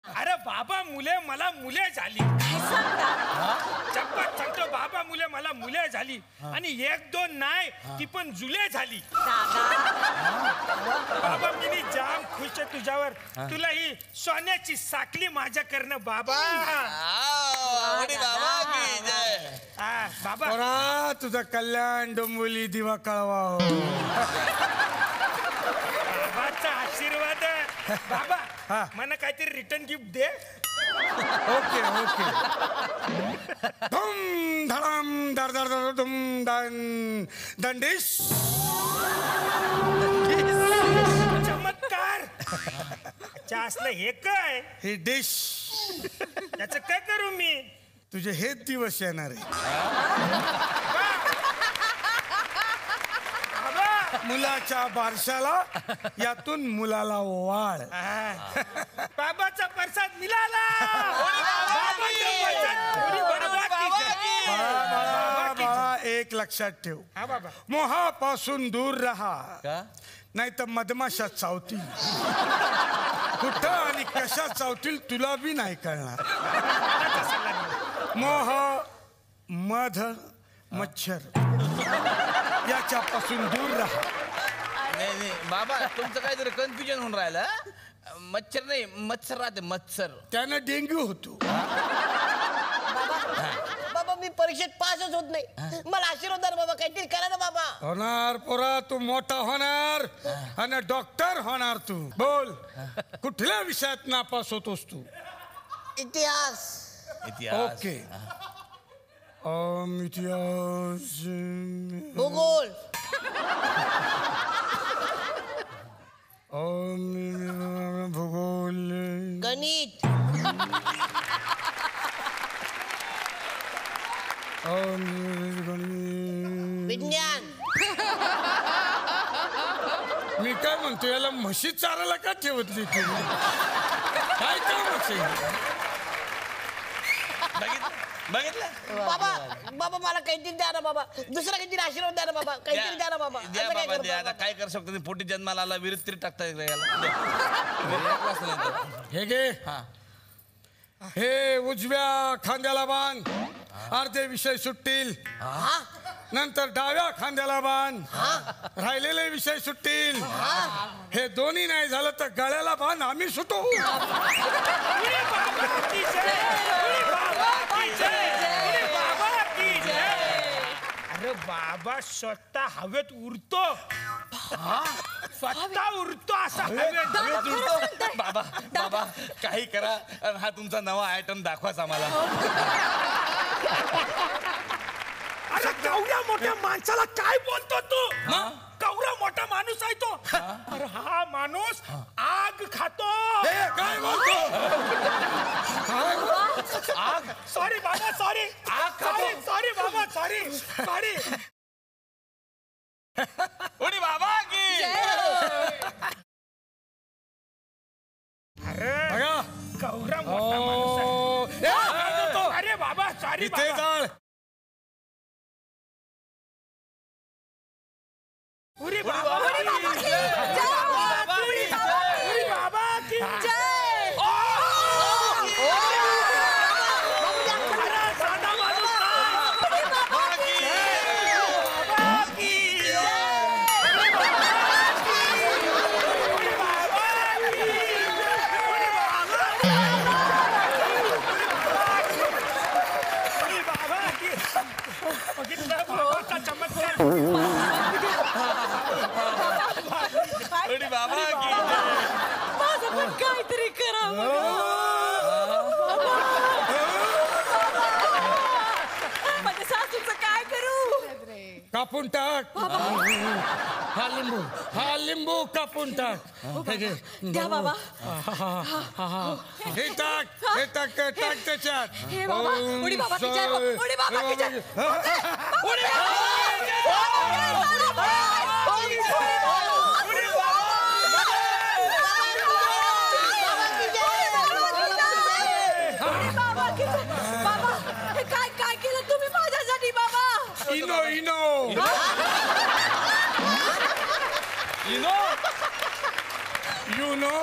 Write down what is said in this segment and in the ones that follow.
अरे बाबा मुले मला मुले झाली. चप्पल सांगतो बाबा मुले मला मुले झाली आणि एक दोन नाही ती पण जुले झाली. बाबा मी जाम खुश आहे तुझ्यावर. तुला ही सोन्याची साखली माझ्या करणं बाबा. बाबा तुझं कल्याण डोंबिवली दिवा कळवा. बाबाचा आशीर्वाद. बाबा मला काहीतरी रिटर्न गिफ्ट दे. Okay okay. धूम धडाम दर दर दर धूम दन दंडिश. चमत्कार. अच्छा असलं हे काय? ही डिश. त्याचं काय करू मी? तुझे हेच दिवस येणार आहे. मुलाच्या बारशाला यातून मुलाला वाळ. बाबाचा प्रसाद मिळाला. बाळा एक लक्षात ठेव. मोहापासून दूर राहा नाही तर मधमाशा चावतील. कुठं आणि कशा चावतील तुला बी नाही कळणार. मोह मध मच्छर याच्यापासून दूर राहा. नाही बाबा तुमचं काहीतरी कन्फ्युजन होऊन राहिलं. मच्छर नाही मच्छर राहते मच्छर. त्यानं डेंग्यू होतो. बाबा मी परीक्षेत पासच होत नाही. मला आशीर्वाद बाबा काहीतरी करा ना बाबा. होणार पोरा तू मोठा होणार आणि डॉक्टर होणार तू. बोल कुठल्या विषयात नापास होतोस तू? इतिहास. ओके. इतिहास भूगोल. भूगोल गणित. विज्ञान. मी काय म्हणतो याला म्हशी चारायला का ठेवतली तू? काय काम असेल? बघितलं बाबा बाबा मला काहीतरी द्या ना बाबा. दुसरा काहीतरी आशीर्वाद द्या ना बाबा. काहीतरी द्या ना बाबा. द्या बाबा द्या. आता काय करू शकतो? पोटी जन्माला आला विहिरीत तरी टाकता येईल याला. हे घे. हे उजव्या खांद्याला बांध. अर्धे विषय सुटतील. नंतर डाव्या खांद्याला बांध. राहिलेले विषय सुटतील. हे दोन्ही नाही झालं तर गळ्याला बांध. आम्ही सुटू. अरे बाबा स्वतः हवेत उडतो. स्वतः उडतो असा हवेत उडतो. बाबा बाबा काही करा. हा तुमचा नवा आयटम दाखवाच आम्हाला. अरे केवढ्या मोठ्या माणसाला काय बोलतो तू? केवढा मोठा माणूस आहे तो. अरे हा माणूस आग खातो. काय बोलतो? आग. सॉरी बाबा सॉरी. आग खातो. सॉरी बाबा सॉरी सॉरी. उडी बाबा की. अरे बघा केवढा मोठा माणूस आहे. अरे बाबा सॉरी. इथे जाळ. उरी बाबा. उरी बाबा की जय. उरी बाबा की जय. अरे साधा माणूस नाही. उरी बाबा की जय. बाबा की जय. उरी बाबा की. उरी बाबा की. उरी बाबा की. बघितलं बाबाचा चमत्कार. उडी बाबा की. माझं पण काहीतरी करावं. माझ्या सासूचं काय करू? कापून टाक. हा लिंबू कापून टाक. द्या बाबा. हे टाक. हे टाक टाक त्याच्यात. हे बाबा. उडी बाबा की जय. उडी बाबा की जय. उडी बाबा. हे काय काय केलं तुम्ही माझ्यासाठी बाबा? Eno Eno. यू नो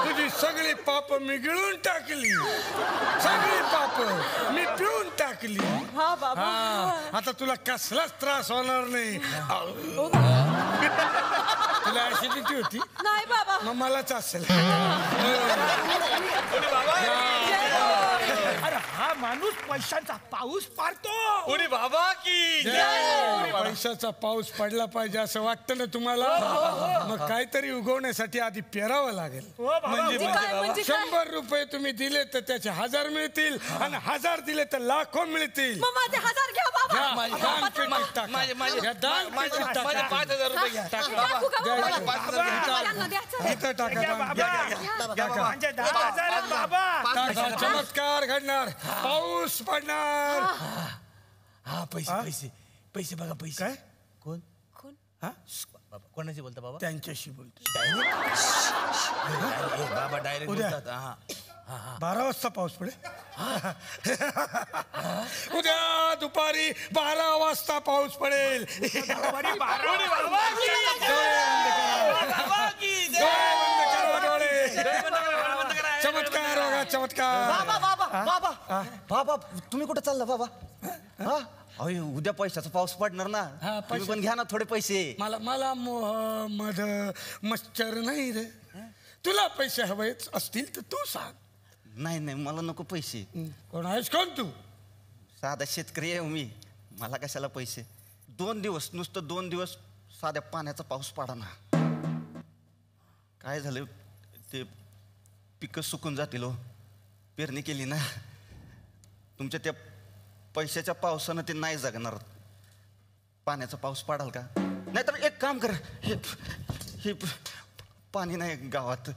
तुझी सगळी पाप मी गिळून टाकली, सगळी पाप मी पिऊन टाकली. हा बाबा. हा, आता तुला कसलाच त्रास होणार नाही. तुला ऍसिडिटी होती नाही बाबा. मग मलाच असेल. अरे हा माणूस पैशांचा पाऊस पाडतो. उडी बाबा की पैशाचा पाऊस पडला पाहिजे असं वाटतं ना तुम्हाला? मग काहीतरी उगवण्यासाठी आधी पेरावं लागेल. म्हणजे काय म्हणजे काय? 100 रुपये तुम्ही दिले तर त्याचे 1000 मिळतील आणि 1000 दिले तर लाखो मिळतील. मग माझे 1000 घ्या बाबा. घ्या, दान पेटीत टाका. या दान पेटीत टाका. माझे 5000 रुपये घ्या. टाकू का द्या, बाबा? द्या. बाबा, यांना द्यायचं. इथं टाका घ्या दान. बाबा. घ्या, घ्या. म्हणजे 10,000 आहेत बाबा. टाका, चमत्कार घडणार, पाऊस पडणार. हा पैसे पैसे पैसे बघा पैसे. काय? कोण कोण? बाबा कोणाशी बोलता बाबा? त्यांच्याशी बोलतो. बाबा डायरेक्ट उद्या. बोलतात. हा 12 वाजता पाऊस पडेल. उद्या दुपारी 12 वाजता पाऊस पडेल. दुपारी 12 चमत्कार बघा, चमत्कार. बाबा बाबा तुम्ही कुठे चालला बाबा? हा अहो उद्या पैशाचा पाऊस पडणार ना. तुम्ही पण घ्या ना थोडे पैसे. मला मोह मध मच्छर नाही रे. तुला पैसे हवेच असतील तर तू सांग. नाही नाही मला नको पैसे. कोण आहेस कोण तू? साधा शेतकरी आहे मी. मला कशाला पैसे? 2 दिवस नुसतं 2 दिवस साध्या पाण्याचा पाऊस पडा ना. काय झालं ते पिकं सुकून जातील हो. पेरणी केली ना. तुमच्या त्या पैशाच्या पावसानं ते नाही जगणार. पाण्याचा पाऊस पडाल का? नाहीतर एक काम करा, हे पाणी नाही गावात.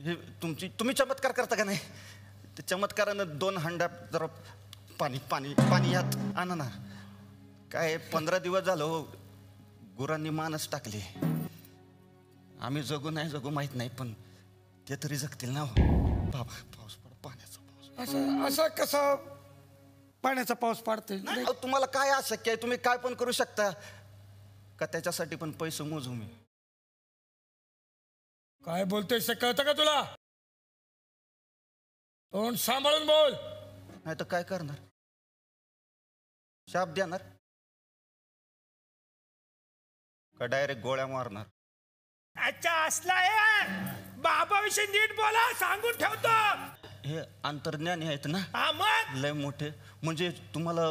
हे तुम्ही चमत्कार करता का नाही? ते चमत्कारानं 2 हंडा जरा पाणी पाणी पाणी यात आणा ना. काय 15 दिवस झालं गुरांनी मानच टाकली. आम्ही जगू नाही जगू माहित नाही पण ते तरी जगतील ना. बाबा पाऊस पड, पाण्याचा पाऊस. असं कसा पाण्याचा पाऊस पडते? तुम्हाला काय अशक्य आहे? तुम्ही काय पण करू शकता का? त्याच्यासाठी पण पैसे मोजू मी. काय बोलतोय ते कळतं का तुला? तोंड सांभाळून बोल. नाही तर काय करणार? शाप देणार का डायरेक्ट गोळ्या मारणार? अच्छा असला आहे. बाबाविषयी नीट बोला, सांगून ठेवतो. हे अंतर्ज्ञानी आहेत ना. हा मग लय मोठे. म्हणजे तुम्हाला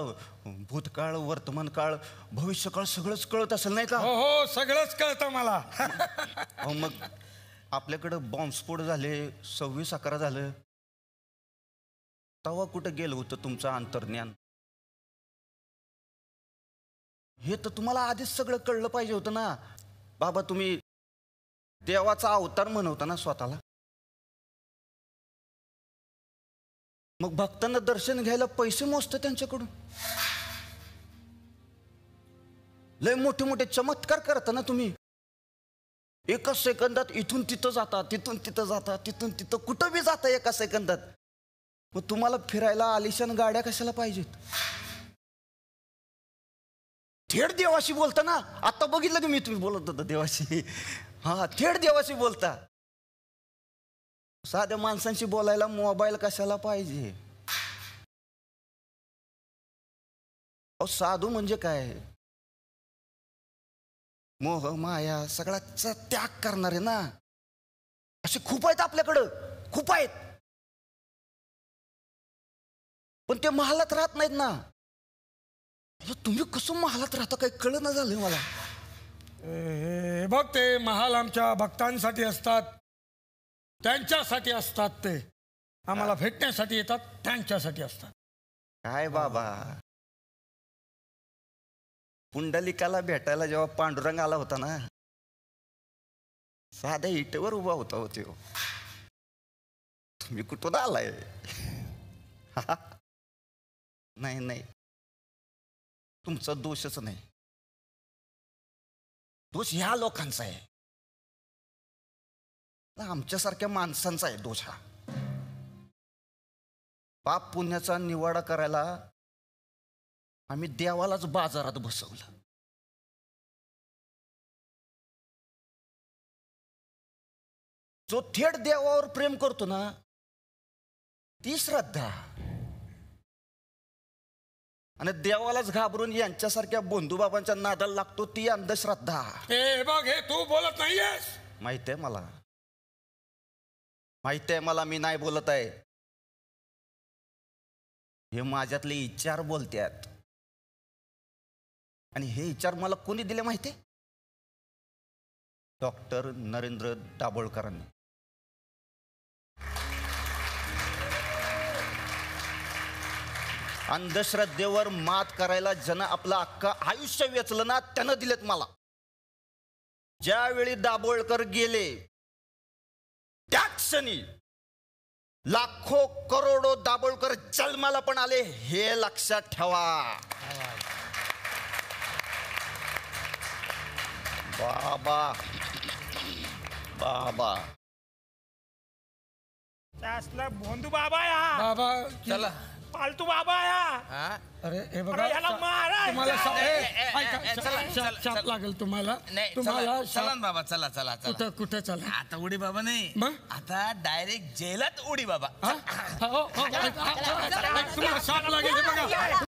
भूतकाळ वर्तमान काळ भविष्यकाळ सगळंच कळत असेल नाही का? हो हो सगळंच कळतं मला. अहो मग आपल्याकडं बॉम्बस्फोट झाले, 26/11 झालं, तेव्हा कुठं गेलं होतं तुमचं अंतर्ज्ञान? हे तर तुम्हाला आधीच सगळं कळलं पाहिजे होतं ना. बाबा तुम्ही देवाचा अवतार म्हणवता ना स्वतःला. मग भक्तांना दर्शन घ्यायला पैसे मोजता त्यांच्याकडून. लय मोठे मोठे चमत्कार करता ना तुम्ही. एका सेकंदात इथून तिथं जाता, तिथून तिथं जाता, तिथून तिथं कुठं बी जाता एका सेकंदात. मग तुम्हाला फिरायला आलिशान गाड्या कशाला पाहिजेत? थेट देवाशी बोलता ना. आता बघितलं की मी तुम्ही बोलत होता देवाशी. हा थेट देवाशी बोलता. साध्या माणसांशी बोलायला मोबाईल कशाला पाहिजे? अहो साधू म्हणजे काय? मोह माया सगळ्याचा त्याग करणारे ना. असे खूप आहेत आपल्याकडं, खूप आहेत. पण ते महालात राहत नाहीत ना. तुम्ही कसं महालात राहता काही कळलं झालं मला. बघ ते महाल आमच्या भक्तांसाठी असतात, त्यांच्यासाठी असतात. ते आम्हाला भेटण्यासाठी येतात, त्यांच्यासाठी असतात. काय बाबा पुंडलिकाला भेटायला जेव्हा पांडुरंग आला होता ना, साध्या इटेवर उभा होता होते. तुम्ही कुठून आलाय? नाही नाही तुमचा दोषच नाही. दोष ह्या लोकांचा आहे, आमच्यासारख्या माणसांचा आहे दोष हा. पाप पुण्याचा निवाडा करायला आम्ही देवालाच बाजारात बसवलं. जो थेट देवावर प्रेम करतो ना ती श्रद्धा. आणि देवालाच घाबरून यांच्यासारख्या बंधुबाबांच्या नादाला लागतो ती अंधश्रद्धा. हे बघ, हे तू बोलत नाहीयेस. माहितीये मला, माहितीये मला, मी नाही बोलत आहे. हे माझ्यातले विचार बोलतात. आणि हे विचार मला कोणी दिले माहितीये? डॉक्टर नरेंद्र दाभोळकरांनी. अंधश्रद्धेवर मात करायला ज्यानं आपलं अख्खं आयुष्य वेचलं ना त्यानं दिलेत मला. ज्यावेळी दाभोळकर गेले त्याच क्षणी लाखो करोडो दाभोळकर जन्माला पण आले, हे लक्षात ठेवा. बाबा बाबा असला भोंदू बाबा आहे हा. बाबा चला. फालतू बाबा आहे हा. हा? अरे हे अरे बघा, याला मारा. तुम्हाला चला, चला, शाप चला. लागेल तुम्हाला. नाही, तुम्हाला चला चला ना बाबा, चला चला चला. कुठं कुठं चला. आता उडी बाबा नाही, मग? आता डायरेक्ट जेलात उडी बाबा. तुम्हाला शाप लागेल हे बघा.